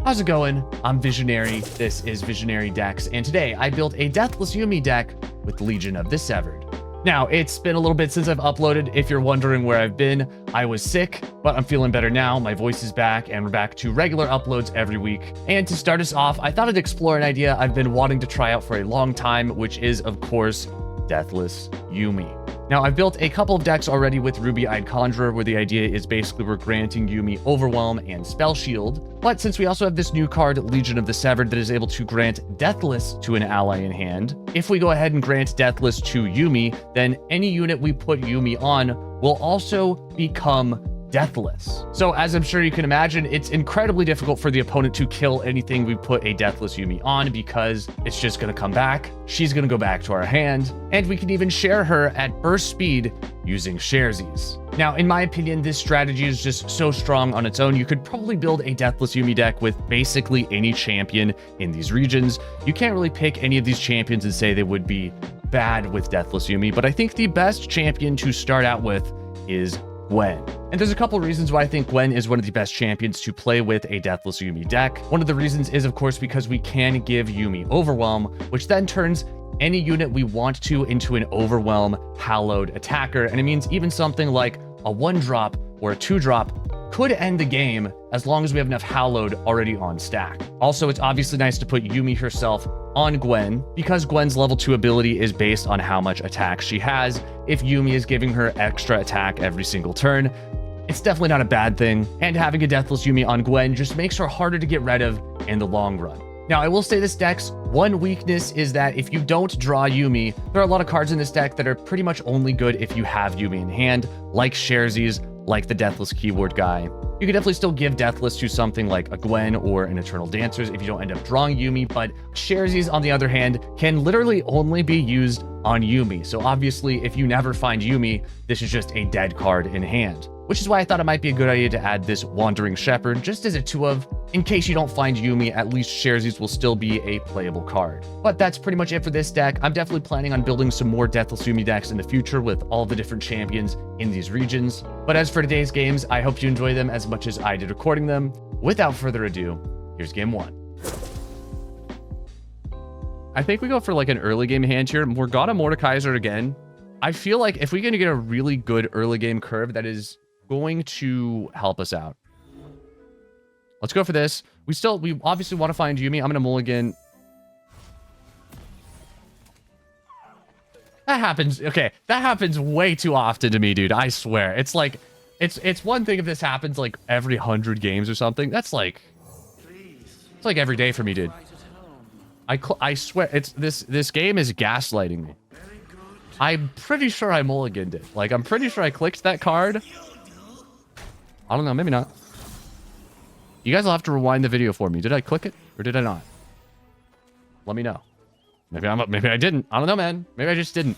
How's it going? I'm Visionary. This is Visionary Decks, and today I built a Deathless Yuumi deck with Legion of the Severed. Now, it's been a little bit since I've uploaded. If you're wondering where I've been, I was sick, but I'm feeling better now. My voice is back, and we're back to regular uploads every week. And to start us off, I thought I'd explore an idea I've been wanting to try out for a long time, which is, of course, Deathless Yuumi. Now, I've built a couple of decks already with Ruby-Eyed Conjurer, where the idea is basically we're granting Yuumi Overwhelm and Spell Shield. But since we also have this new card, Legion of the Severed, that is able to grant Deathless to an ally in hand, if we go ahead and grant Deathless to Yuumi, then any unit we put Yuumi on will also become Deathless. So as I'm sure you can imagine, it's incredibly difficult for the opponent to kill anything we put a Deathless Yuumi on, because it's just going to come back. She's going to go back to our hand, and we can even share her at burst speed using Sharesies. Now, in my opinion, this strategy is just so strong on its own. You could probably build a Deathless Yuumi deck with basically any champion in these regions. You can't really pick any of these champions and say they would be bad with Deathless Yuumi, but I think the best champion to start out with is Gwen. And there's a couple reasons why I think Gwen is one of the best champions to play with a Deathless Yuumi deck. One of the reasons is, of course, because we can give Yuumi Overwhelm, which then turns any unit we want to into an Overwhelm Hallowed attacker. And it means even something like a 1-drop or a 2-drop could end the game as long as we have enough Hallowed already on stack. Also, it's obviously nice to put Yuumi herself on Gwen, because Gwen's level 2 ability is based on how much attack she has. If Yuumi is giving her extra attack every single turn, it's definitely not a bad thing. And having a Deathless Yuumi on Gwen just makes her harder to get rid of in the long run. Now, I will say this deck's one weakness is that if you don't draw Yuumi, there are a lot of cards in this deck that are pretty much only good if you have Yuumi in hand, like Sharesies, like the Deathless Keyword guy. You can definitely still give Deathless to something like a Gwen or an Eternal Dancers if you don't end up drawing Yuumi, but Sharesies, on the other hand, can literally only be used on Yuumi. So obviously, if you never find Yuumi, this is just a dead card in hand. Which is why I thought it might be a good idea to add this Wandering Shepherd, just as a 2-of. In case you don't find Yuumi, at least Sharesies will still be a playable card. But that's pretty much it for this deck. I'm definitely planning on building some more Deathless Yuumi decks in the future with all the different champions in these regions. But as for today's games, I hope you enjoy them as much as I did recording them. Without further ado, here's game 1. I think we go for like an early game hand here. Morgana Mordekaiser again. I feel like if we can get a really good early game curve, that is going to help us out. Let's go for this. We obviously want to find Yuumi. I'm gonna mulligan. That happens. Okay, that happens way too often to me, dude. I swear. It's like, it's one thing if this happens like every 100 games or something. That's like, it's like every day for me, dude. I swear, it's this game is gaslighting me. I'm pretty sure I mulliganed it. Like, I'm pretty sure I clicked that card. I don't know, maybe not. You guys will have to rewind the video for me. Did I click it or did I not? Let me know. Maybe I didn't. I don't know, man. Maybe I just didn't.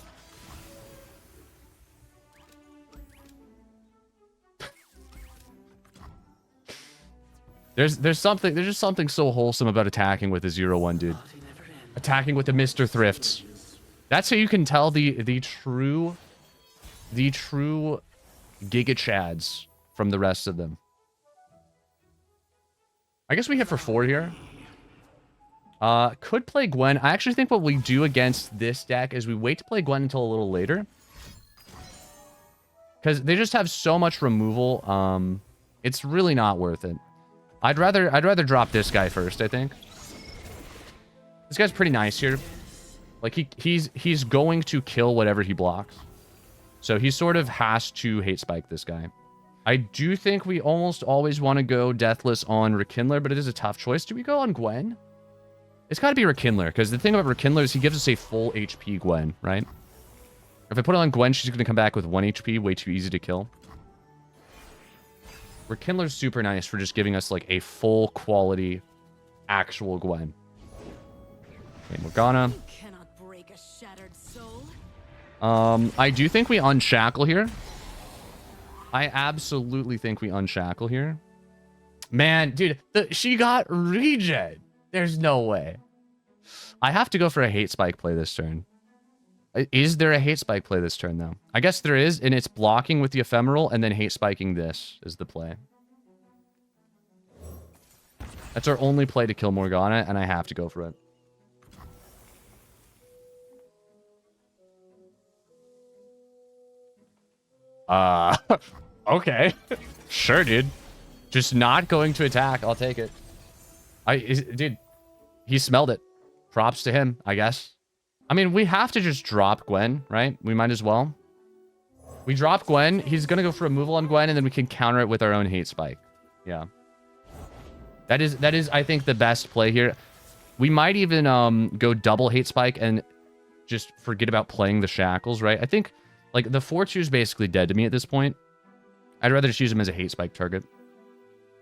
There's just something so wholesome about attacking with a 0-1, dude. Attacking with the Mr. Thrifts. That's how you can tell the true Giga Chads from the rest of them. I guess we hit for 4 here. Could play Gwen. I actually think what we do against this deck is we wait to play Gwen until a little later, because they just have so much removal. It's really not worth it. I'd rather drop this guy first, I think. This guy's pretty nice here. Like, he's going to kill whatever he blocks. So he sort of has to hate spike this guy. I do think we almost always want to go Deathless on Rekindler, but it is a tough choice. Do we go on Gwen? It's got to be Rekindler, because the thing about Rekindler is he gives us a full HP Gwen, right? If I put it on Gwen, she's going to come back with 1 HP, way too easy to kill. Rekindler's super nice for just giving us like a full quality actual Gwen. Okay, Morgana. I do think we unshackle here. I absolutely think we unshackle here. Man, dude, she got regen. There's no way. I have to go for a hate spike play this turn. Is there a hate spike play this turn, though? I guess there is, and it's blocking with the ephemeral and then hate spiking this is the play. That's our only play to kill Morgana, and I have to go for it. Okay. Sure, dude. Just not going to attack. I'll take it. Dude, he smelled it. Props to him, I guess. I mean, we have to just drop Gwen, right? We might as well. We drop Gwen. He's going to go for removal on Gwen, and then we can counter it with our own hate spike. Yeah. That is, I think, the best play here. We might even go double hate spike and just forget about playing the shackles, right? I think, like, the 4-2 is basically dead to me at this point. I'd rather just use him as a hate spike target.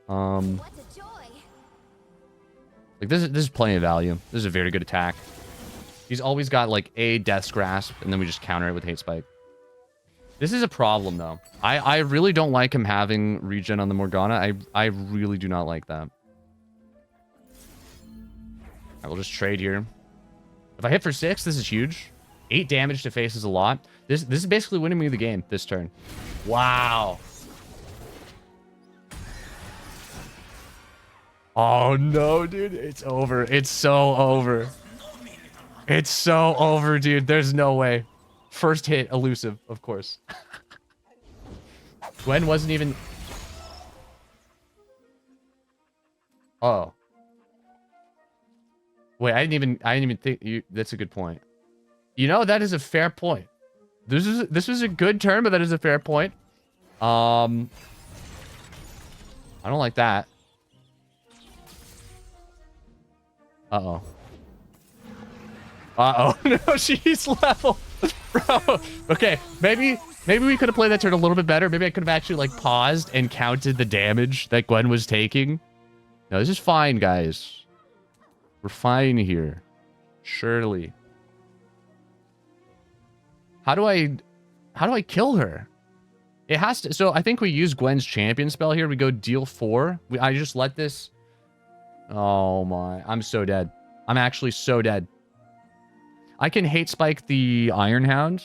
Like, this is plenty of value. This is a very good attack. He's always got, like, a Death's Grasp, and then we just counter it with hate spike. This is a problem, though. I really don't like him having regen on the Morgana. I really do not like that. I will just trade here. If I hit for 6, this is huge. 8 damage to face is a lot. This is basically winning me the game this turn. Wow. Oh, no, dude. It's over. It's so over. It's so over, dude. There's no way. First hit, elusive, of course. Gwen wasn't even... Oh. Wait, I didn't even think you... That's a good point. You know, that is a fair point. This was a good turn, but that is a fair point. I don't like that. Uh-oh. Uh-oh. No, she's level. Bro. Okay, maybe we could have played that turn a little bit better. Maybe I could have actually, like, paused and counted the damage that Gwen was taking. No, this is fine, guys. We're fine here. Surely. How do I kill her? It has to... So, I think we use Gwen's champion spell here. We go deal 4. I just let this... Oh, my. I'm so dead. I'm actually so dead. I can hate spike the Iron Hound.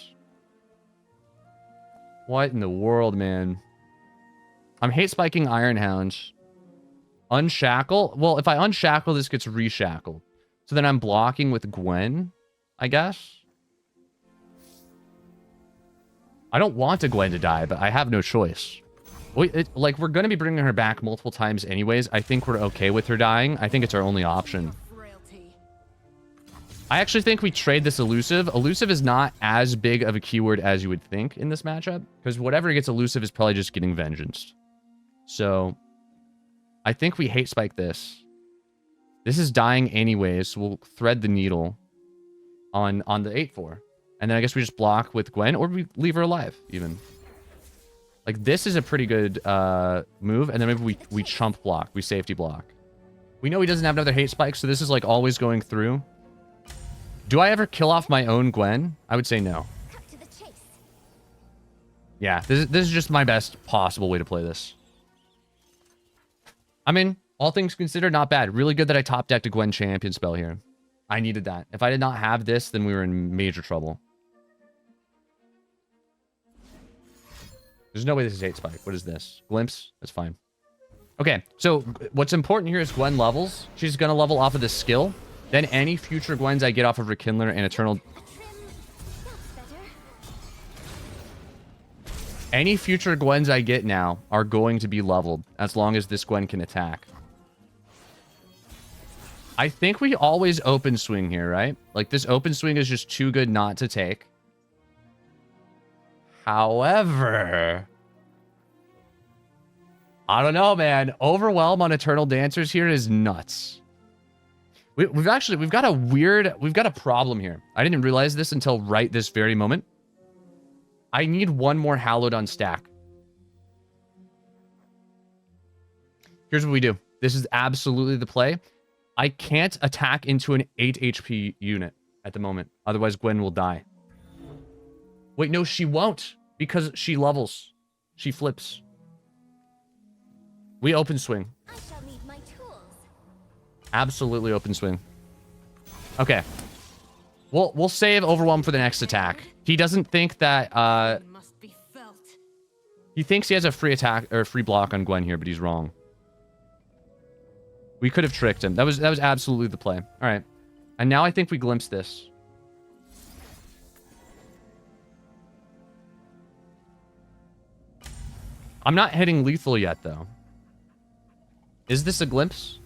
What in the world, man? I'm hate spiking Iron Hound. Unshackle? Well, if I unshackle, this gets reshackled. So then I'm blocking with Gwen, I guess. I don't want a Gwen to die, but I have no choice. Like, we're going to be bringing her back multiple times anyways. I think we're okay with her dying. I think it's our only option. I actually think we trade this elusive. Elusive is not as big of a keyword as you would think in this matchup, because whatever gets elusive is probably just getting vengeance. So I think we hate spike this. This is dying anyways, so we'll thread the needle on the 8-4. And then I guess we just block with Gwen, or we leave her alive, even. Like, this is a pretty good move, and then maybe we chump block. We safety block. We know he doesn't have another hate spike, so this is, like, always going through. Do I ever kill off my own Gwen? I would say no. Yeah, this is just my best possible way to play this. I mean, all things considered, not bad. Really good that I top decked a Gwen champion spell here. I needed that. If I did not have this, then we were in major trouble. There's no way this is hate spike. What is this? Glimpse? That's fine. Okay, so what's important here is Gwen levels. She's going to level off of this skill. Then any future Gwens I get off of Rekindler and Eternal... Any future Gwens I get now are going to be leveled, as long as this Gwen can attack. I think we always open swing here, right? Like, this open swing is just too good not to take. However... I don't know, man. Overwhelm on Eternal Dancers here is nuts. We've got a problem here. I didn't realize this until right this very moment. I need one more Hallowed on stack. Here's what we do. This is absolutely the play. I can't attack into an 8 HP unit at the moment. Otherwise, Gwen will die. Wait, no, she won't. Because she levels. She flips. We open swing. I shall need my tools. Absolutely open swing. Okay. We'll save Overwhelm for the next attack. He doesn't think that he thinks he has a free attack or free block on Gwen here, but he's wrong. We could have tricked him. That was absolutely the play. All right. And now I think we glimpse this. I'm not hitting lethal yet, though. Is this a glimpse?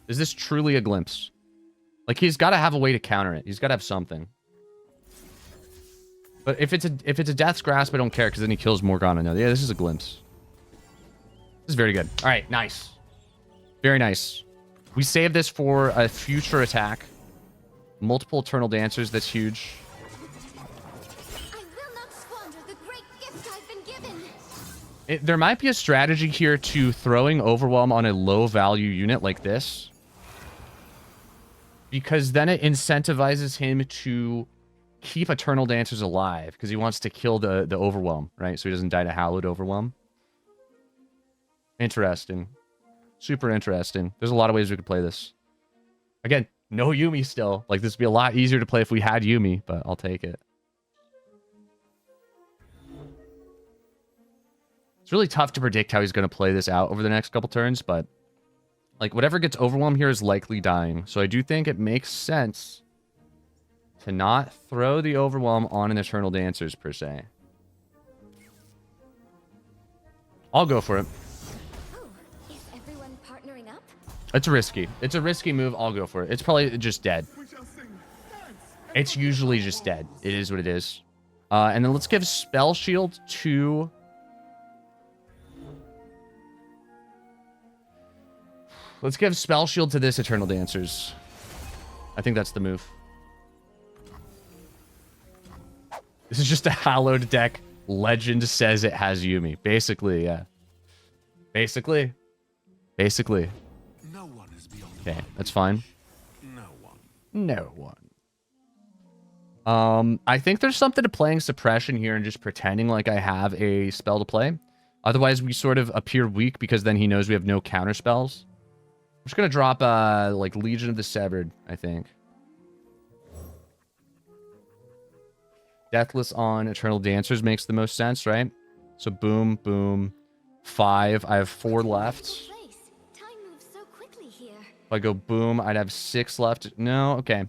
Is this truly a glimpse? Like, he's got to have a way to counter it. He's got to have something. But if it's a Death's Grasp, I don't care, because then he kills Morgana. No, yeah, this is a glimpse. This is very good. All right, nice. Very nice. We save this for a future attack. Multiple Eternal Dancers, that's huge. I will not squander the great gift I've been given. There might be a strategy here to throwing Overwhelm on a low-value unit like this. Because then it incentivizes him to keep Eternal Dancers alive. Because he wants to kill the Overwhelm, right? So he doesn't die to Hallowed Overwhelm. Interesting. Super interesting. There's a lot of ways we could play this. Again, no Yuumi still. Like, this would be a lot easier to play if we had Yuumi, but I'll take it. It's really tough to predict how he's going to play this out over the next couple turns, but like, whatever gets Overwhelmed here is likely dying. So I do think it makes sense to not throw the Overwhelm on an Eternal Dancers, per se. I'll go for it. Oh, is everyone partnering up? It's risky. It's a risky move. I'll go for it. It's probably just dead. It's usually just dead. It is what it is. And then let's give Spell Shield to... Let's give Spell Shield to this Eternal Dancers. I think that's the move. This is just a Hallowed deck. Legend says it has Yuumi. Basically, yeah. Basically. No one is beyond. Okay, that's fine. No one. I think there's something to playing Suppression here and just pretending like I have a spell to play. Otherwise, we sort of appear weak because then he knows we have no counter spells. I'm just going to drop, like, Legion of the Severed, I think. Deathless on Eternal Dancers makes the most sense, right? So, boom, boom. 5. I have 4 left. Time moves so quickly here. If I go boom, I'd have 6 left. No, okay.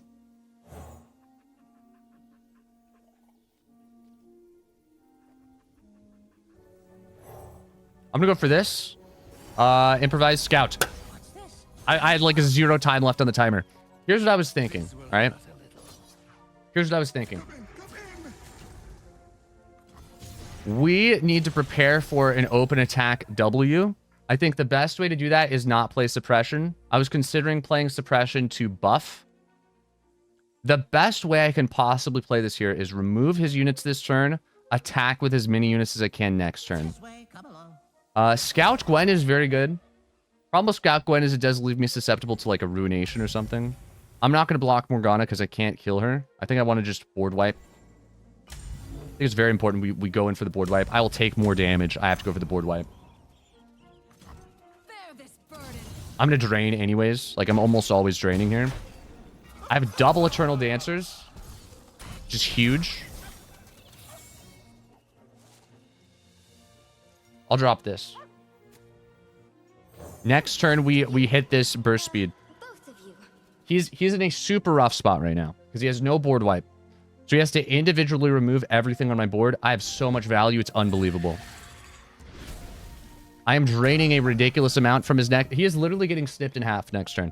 I'm going to go for this. Improvise Scout. I had like a 0 time left on the timer. Here's what I was thinking, all right? Here's what I was thinking. We need to prepare for an open attack W. I think the best way to do that is not play Suppression. I was considering playing Suppression to buff. The best way I can possibly play this here is remove his units this turn, attack with as many units as I can next turn. Scout Gwen is very good. Problem with Scout Gwen is it does leave me susceptible to like a Ruination or something. I'm not going to block Morgana because I can't kill her. I think I want to just board wipe. I think it's very important we go in for the board wipe. I will take more damage. I have to go for the board wipe. I'm going to drain anyways. Like, I'm almost always draining here. I have double Eternal Dancers. Just huge. I'll drop this. Next turn, we hit this burst speed. He's in a super rough spot right now because he has no board wipe. So he has to individually remove everything on my board. I have so much value. It's unbelievable. I am draining a ridiculous amount from his neck. He is literally getting snipped in half next turn.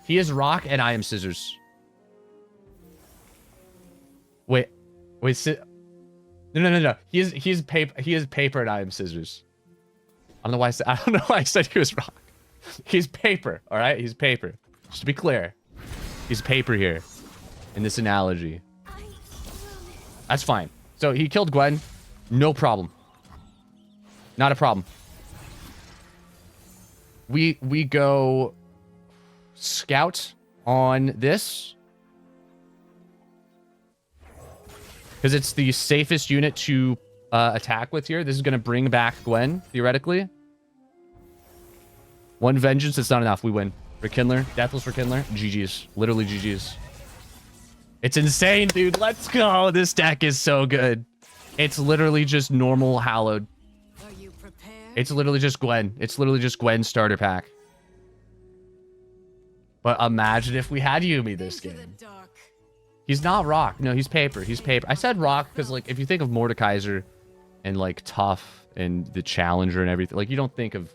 He is rock and I am scissors. Wait. No. He is paper and I am scissors. I don't know why I said he was rock. He's paper, all right? He's paper. Just to be clear. He's paper here in this analogy. That's fine. So he killed Gwen. No problem. Not a problem. We go Scout on this. Because it's the safest unit to attack with here. This is going to bring back Gwen, theoretically. 1 Vengeance, it's not enough. We win. Rekindler. Deathless Rekindler. GG's. Literally GG's. It's insane, dude. Let's go. This deck is so good. It's literally just normal Hallowed. It's literally just Gwen. It's literally just Gwen starter pack. But imagine if we had Yuumi this game. He's not rock. No, he's paper. He's paper. I said rock because, like, if you think of Mordekaiser and, like, tough and the challenger and everything, like, you don't think of...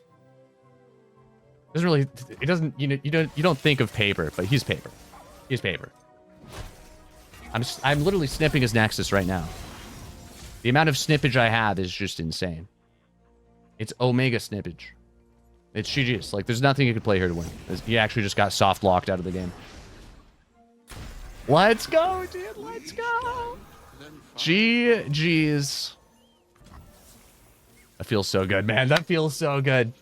Doesn't really... It doesn't... You know, you don't think of paper, but he's paper. He's paper. I'm literally snipping his Nexus right now. The amount of snippage I have is just insane. It's Omega snippage. It's GG's. Like, there's nothing you could play here to win. He actually just got soft locked out of the game. Let's go, dude. Let's go. GG's. That feels so good, man. That feels so good.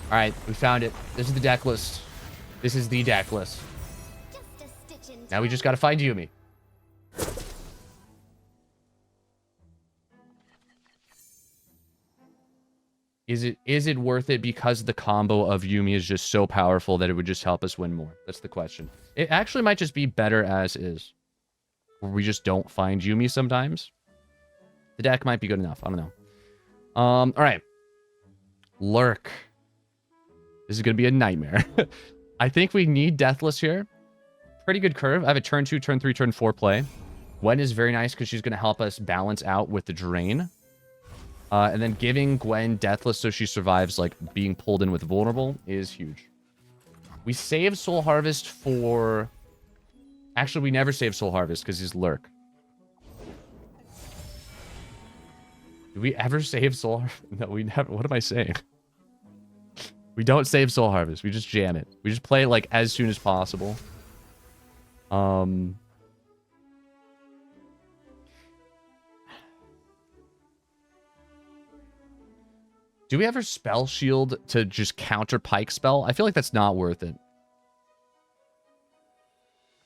All right, we found it. This is the deck list. This is the deck list. Now we just got to find Yuumi. Is it worth it because the combo of Yuumi is just so powerful that it would just help us win more? That's the question. It actually might just be better as is. Where we just don't find Yuumi sometimes. The deck might be good enough. I don't know. All right. LURK. This is going to be a nightmare. I think we need Deathless here. Pretty good curve. I have a turn 2, turn 3, turn 4 play. Gwen is very nice because she's going to help us balance out with the drain. And then giving Gwen Deathless so she survives, like, being pulled in with Vulnerable is huge. We save Soul Harvest for... Actually, we never save Soul Harvest because he's LURK. Do we ever save Soul Harvest? No, we never... What am I saying? We don't save Soul Harvest. We just jam it. We just play it, like, as soon as possible. Do we ever spell shield to just counter Pike spell? I feel like that's not worth it.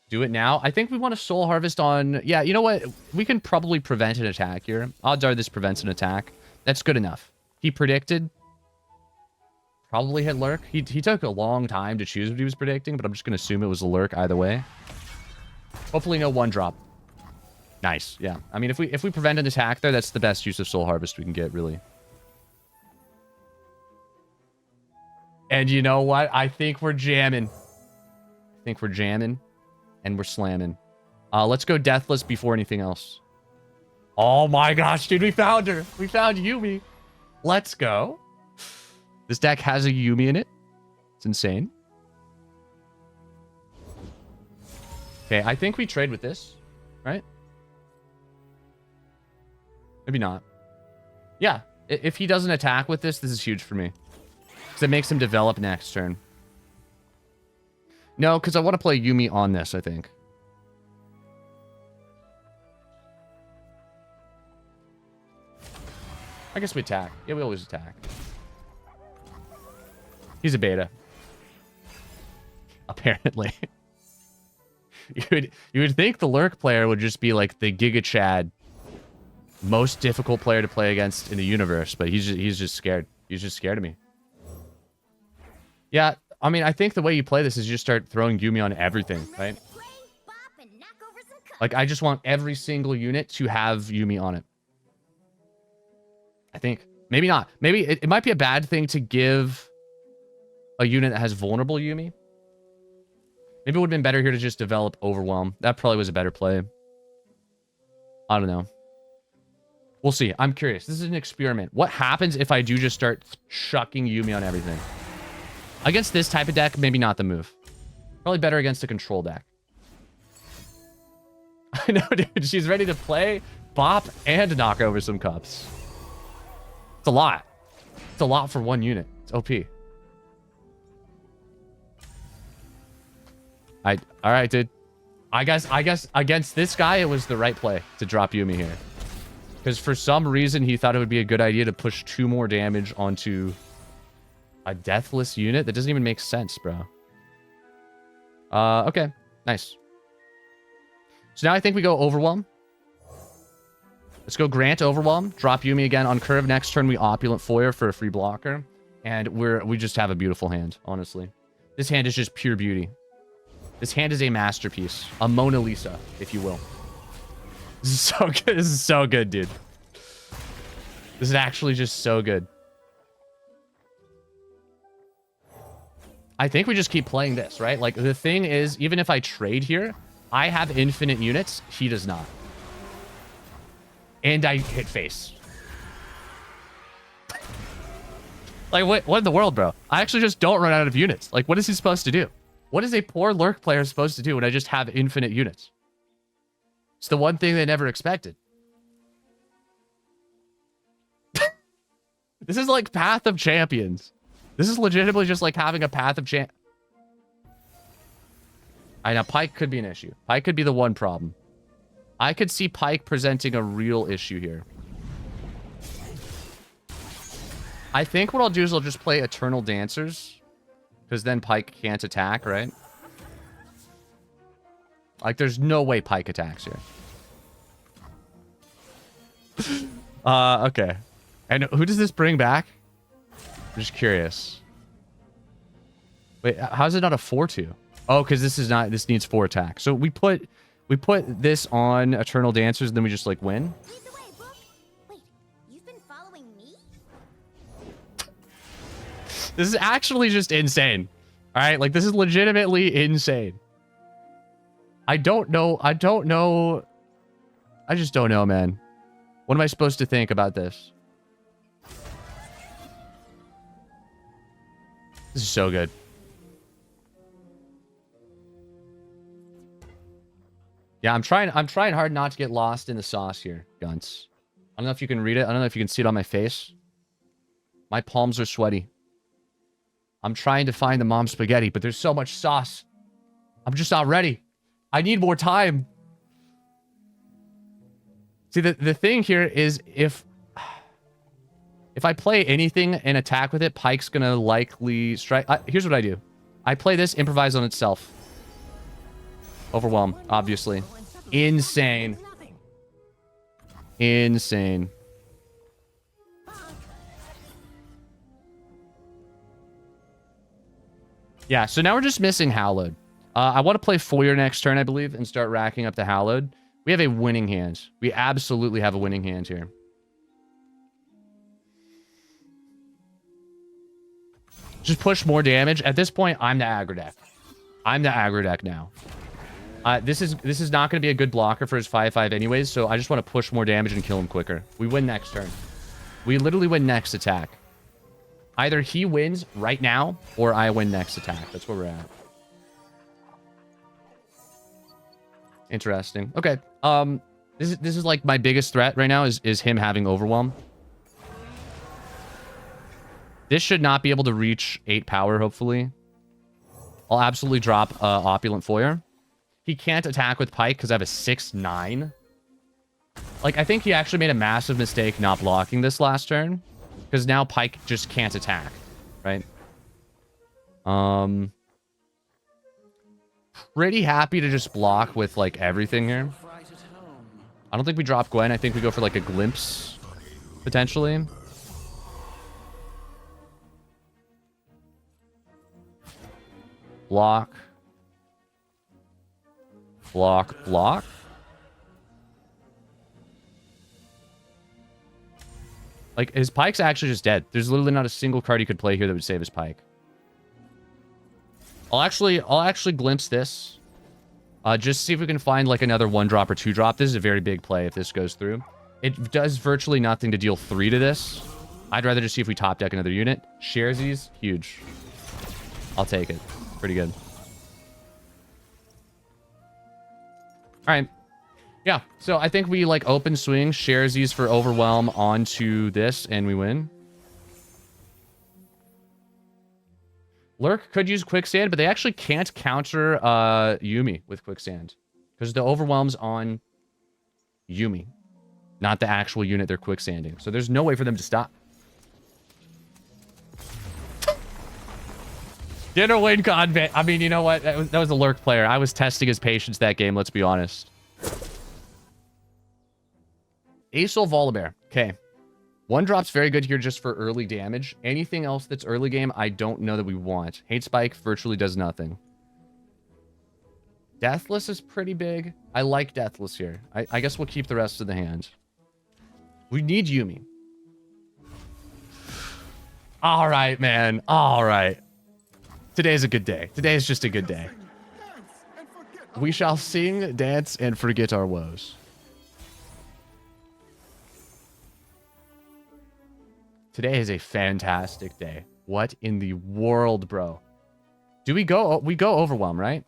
Do it now. I think we want to Soul Harvest on... Yeah, you know what? We can probably prevent an attack here. Odds are this prevents an attack. That's good enough. He predicted. Probably hit LURK. He took a long time to choose what he was predicting, but I'm just going to assume it was a LURK either way. Hopefully no one drop. Nice. Yeah. I mean, if we prevent an attack there, that's the best use of Soul Harvest we can get, really. And you know what? I think we're jamming. And we're slamming. Let's go Deathless before anything else. Oh my gosh, dude. We found her. We found Yuumi. Let's go. This deck has a Yuumi in it. It's insane. Okay, I think we trade with this. Right? Maybe not. Yeah. If he doesn't attack with this, this is huge for me. Because it makes him develop next turn. No, because I want to play Yuumi on this, I think. I guess we attack. Yeah, we always attack. He's a beta. Apparently. You would think the LURK player would just be like the Giga Chad most difficult player to play against in the universe, but he's just scared. He's just scared of me. Yeah, I mean, I think the way you play this is you just start throwing Yuumi on everything, right? Like, I just want every single unit to have Yuumi on it. I think. Maybe not. Maybe it might be a bad thing to give a unit that has vulnerable Yuumi. Maybe it would have been better here to just develop Overwhelm. That probably was a better play. I don't know. We'll see. I'm curious. This is an experiment. What happens if I do just start chucking Yuumi on everything? Against this type of deck, maybe not the move. Probably better against a control deck. I know, dude. She's ready to play, bop, and knock over some cups. It's a lot. It's a lot for one unit. It's OP. All right, dude. I guess against this guy, it was the right play to drop Yuumi here. Because for some reason, he thought it would be a good idea to push 2 more damage onto a Deathless unit. That doesn't even make sense, bro. Okay. Nice. So now I think we go Overwhelm. Let's go Grant Overwhelm. Drop Yuumi again on curve. Next turn, we Opulent Foyer for a free blocker. And we just have a beautiful hand, honestly. This hand is just pure beauty. This hand is a masterpiece. A Mona Lisa, if you will. This is so good. This is so good, dude. This is actually just so good. I think we just keep playing this, right? Like, the thing is, even if I trade here, I have infinite units. He does not. And I hit face. Like, what in the world, bro? I actually just don't run out of units. Like, what is he supposed to do? What is a poor Lurk player supposed to do when I just have infinite units? It's the one thing they never expected. This is like Path of Champions. This is legitimately just like having a Path of Champ. I know Pyke could be an issue. Pyke could be the one problem. I could see Pyke presenting a real issue here. I think what I'll do is I'll just play Eternal Dancers. Because then Pyke can't attack, right? Like, there's no way Pyke attacks here. Okay. And who does this bring back? I'm just curious. Wait, how is it not a 4-2? Oh, because this needs 4 attack. So we put this on Eternal Dancers, and then we just like win. Lead the way, book. Wait, you've been following me? This is actually just insane. All right, like this is legitimately insane. I don't know. I just don't know, man. What am I supposed to think about this? This is so good. Yeah, I'm trying hard not to get lost in the sauce here, Gunts. I don't know if you can read it. I don't know if you can see it on my face. My palms are sweaty. I'm trying to find the mom spaghetti, but there's so much sauce. I'm just not ready. I need more time. See, the thing here is if I play anything and attack with it, Pyke's gonna likely strike. Here's what I do. I play this, improvise on itself. Overwhelm, obviously. Insane. Insane. Yeah, so now we're just missing Hallowed. I want to play Foyer next turn, I believe, and start racking up the Hallowed. We have a winning hand. We absolutely have a winning hand here. Just push more damage. At this point, I'm the aggro deck. I'm the aggro deck now. This is not going to be a good blocker for his 5/5 anyways, so I just want to push more damage and kill him quicker. We win next turn. We literally win next attack. Either he wins right now, or I win next attack. That's where we're at. Interesting. Okay. This is like my biggest threat right now is him having Overwhelm. This should not be able to reach 8 power, hopefully. I'll absolutely drop Opulent Foyer. He can't attack with Pyke because I have a 6/9. Like, I think he actually made a massive mistake not blocking this last turn. Because now Pyke just can't attack, right? Pretty happy to just block with, like, everything here. I don't think we drop Gwen. I think we go for, like, a Glimpse, potentially. Block. Block, block. Like, his Pyke's actually just dead. There's literally not a single card he could play here that would save his Pyke. I'll actually glimpse this. Just see if we can find, like, another 1-drop or 2-drop. This is a very big play if this goes through. It does virtually nothing to deal 3 to this. I'd rather just see if we top deck another unit. Sharesies, huge. I'll take it. Pretty good. Alright. Yeah, so I think we, like, open swing, Sharesies for Overwhelm onto this, and we win. Lurk could use Quicksand, but they actually can't counter Yuumi with Quicksand. Because the Overwhelm's on Yuumi, not the actual unit they're Quicksanding. So there's no way for them to stop. Dinner win convent. I mean, you know what? That was a Lurk player. I was testing his patience that game, let's be honest. ASOL VOLIBEAR. Okay. 1-drop's very good here just for early damage. Anything else that's early game, I don't know that we want. Hate Spike virtually does nothing. Deathless is pretty big. I like Deathless here. I guess we'll keep the rest of the hand. We need Yuumi. All right, man. All right. Today is a good day. Today is just a good day. We shall sing, dance, and forget our woes. Today is a fantastic day. What in the world, bro? Do we go? We go Overwhelm, right?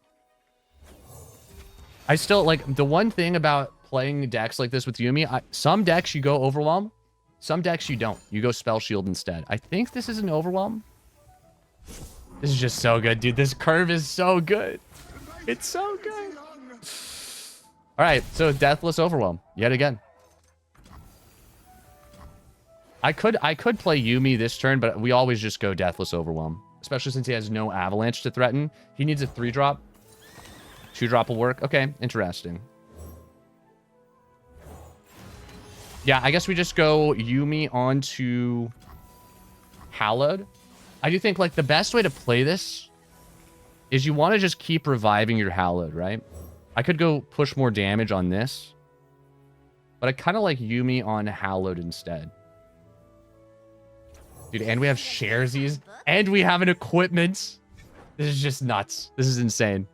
I still like the one thing about playing decks like this with Yuumi. Some decks you go Overwhelm, some decks you don't. You go Spell Shield instead. I think this is an Overwhelm. This is just so good, dude. This curve is so good. It's so good. All right, so Deathless Overwhelm yet again. I could play Yuumi this turn, but we always just go Deathless Overwhelm, especially since he has no Avalanche to threaten. He needs a 3-drop. 2-drop will work. Okay, interesting. Yeah, I guess we just go Yuumi onto Hallowed. I do think like the best way to play this is you want to just keep reviving your Hallowed, right? I could go push more damage on this, but I kind of like Yuumi on Hallowed instead. Dude, and we have Sharesies, and we have an equipment. This is just nuts. This is insane.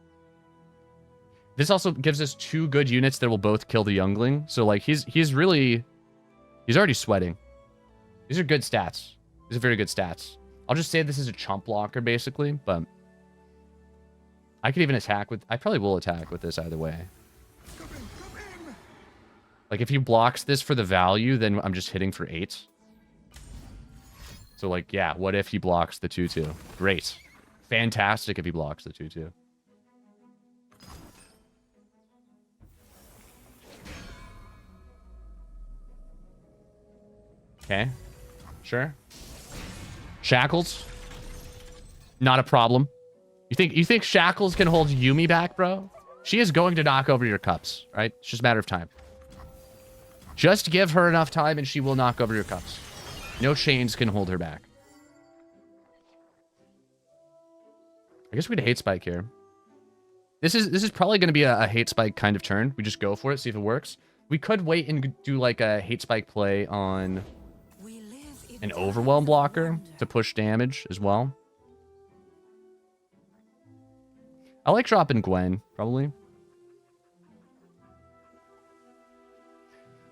This also gives us 2 good units that will both kill the Youngling. So like he's already sweating. These are good stats. These are very good stats. I'll just say this is a chump blocker basically, but I could even attack with, I probably will attack with this either way. Like if he blocks this for the value, then I'm just hitting for 8. So like, yeah, what if he blocks the 2/2? Great. Fantastic if he blocks the 2/2. Okay. Sure. Shackles? Not a problem. You think Shackles can hold Yuumi back, bro? She is going to knock over your cups, right? It's just a matter of time. Just give her enough time and she will knock over your cups. No chains can hold her back. I guess we'd hate spike here. This is probably going to be a hate spike kind of turn. We just go for it, see if it works. We could wait and do like a hate spike play on an Overwhelm blocker to push damage as well. I like dropping Gwen, probably.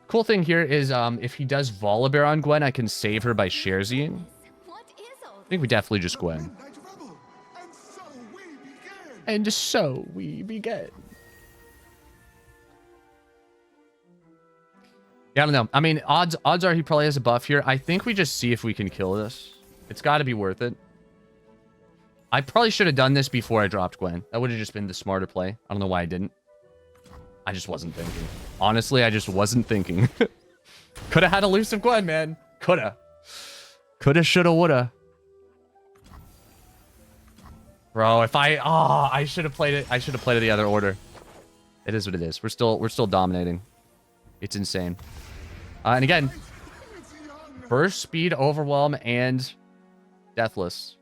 Cool thing here is if he does Volibear on Gwen, I can save her by Sharesiing. I think we definitely just Gwen. And so we begin. Yeah, I don't know. I mean, odds are he probably has a buff here. I think we just see if we can kill this. It's got to be worth it. I probably should have done this before I dropped Gwen. That would have just been the smarter play. I don't know why I didn't. I just wasn't thinking. Honestly, I just wasn't thinking. Could have had elusive Gwen, man. Coulda. Coulda, shoulda, woulda. Bro, if I should have played it. I should have played it the other order. It is what it is. We're still dominating. It's insane. And again, burst speed, Overwhelm, and Deathless.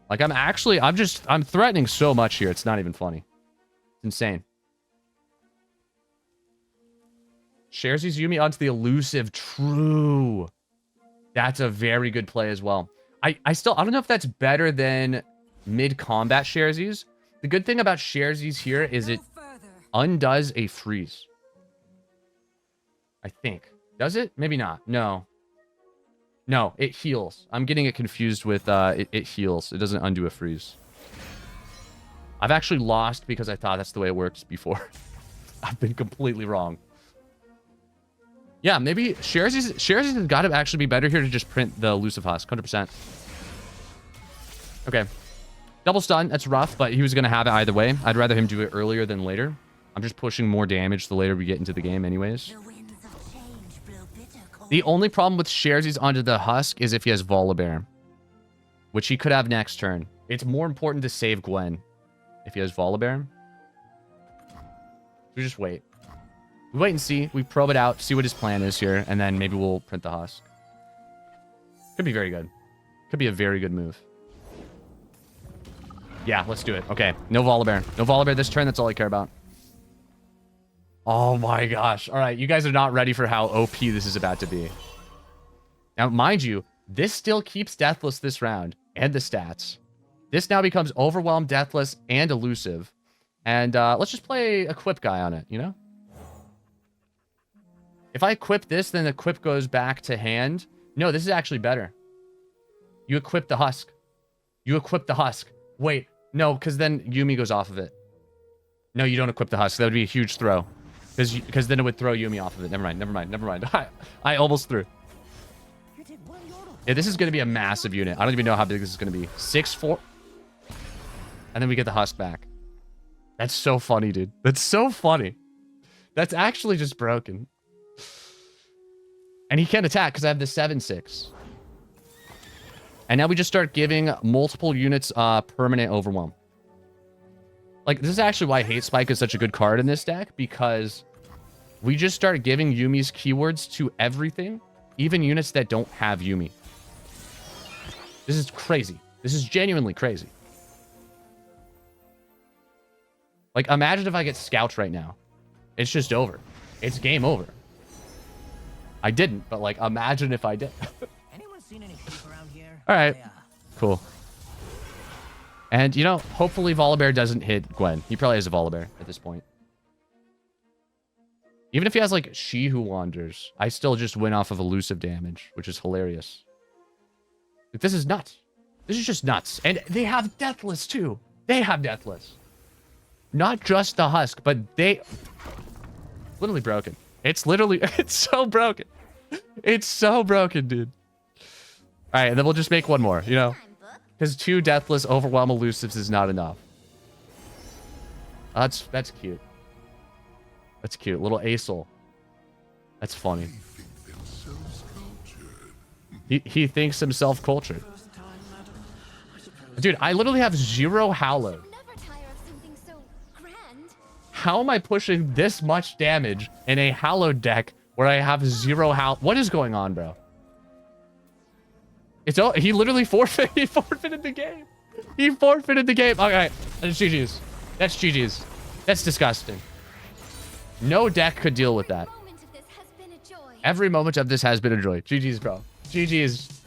Like I'm threatening so much here. It's not even funny. It's insane. Sharesies Yuumi onto the elusive. True. That's a very good play as well. I don't know if that's better than mid-combat Sharesies. The good thing about Sharesies here is it undoes a freeze. I think. Does it? Maybe not. No. No, it heals. I'm getting it confused with it heals. It doesn't undo a freeze. I've actually lost because I thought that's the way it works before. I've been completely wrong. Yeah, maybe Sharesies has got to actually be better here to just print the elusive husk. 100%. Okay. Double stun. That's rough, but he was going to have it either way. I'd rather him do it earlier than later. I'm just pushing more damage the later we get into the game anyways. The only problem with Sharesies onto the husk is if he has Volibear, which he could have next turn. It's more important to save Gwen if he has Volibear. We just wait. We wait and see. We probe it out, see what his plan is here, and then maybe we'll print the husk. Could be very good. Could be a very good move. Yeah, let's do it. Okay, no Volibear. No Volibear this turn. That's all I care about. Oh my gosh. All right, you guys are not ready for how OP this is about to be. Now, mind you, this still keeps Deathless this round and the stats. This now becomes Overwhelm, Deathless, and Elusive. And let's just play Equip guy on it, you know? If I equip this, then Equip goes back to hand. No, this is actually better. You equip the Husk. You equip the Husk. Wait, no, because then Yuumi goes off of it. No, you don't equip the Husk. That would be a huge throw. Because then it would throw Yuumi off of it. Never mind. I almost threw. Yeah, this is going to be a massive unit. I don't even know how big this is going to be. 6-4. And then we get the Husk back. That's so funny, dude. That's so funny. That's actually just broken. And he can't attack because I have the 7-6. And now we just start giving multiple units permanent Overwhelm. Like, this is actually why Hate Spike is such a good card in this deck, because we just start giving Yuumi's keywords to everything, even units that don't have Yuumi. This is crazy. This is genuinely crazy. Like, imagine if I get Scout right now. It's just over. It's game over. I didn't, but, like, imagine if I did. Anyone seen any sheep around here? All right. Cool. And, you know, hopefully Volibear doesn't hit Gwen. He probably has a Volibear at this point. Even if he has, like, She Who Wanders, I still just win off of elusive damage, which is hilarious. Like, this is nuts. This is just nuts. And they have Deathless, too. They have Deathless. Not just the Husk, but they... Literally broken. It's literally... It's so broken. It's so broken, dude. All right, and then we'll just make one more, you know? Because 2 Deathless Overwhelm Elusives is not enough. That's cute. That's cute. Little ASOL. That's funny. He thinks himself cultured. Dude, I literally have 0 Hallowed. How am I pushing this much damage in a Hallowed deck where I have 0 Hallowed? What is going on, bro? He literally forfeited. He forfeited the game. He forfeited the game. All right, that's GG's. That's GG's. That's disgusting. No deck could deal with that. Every moment of this has been a joy. GG's, bro. GG's.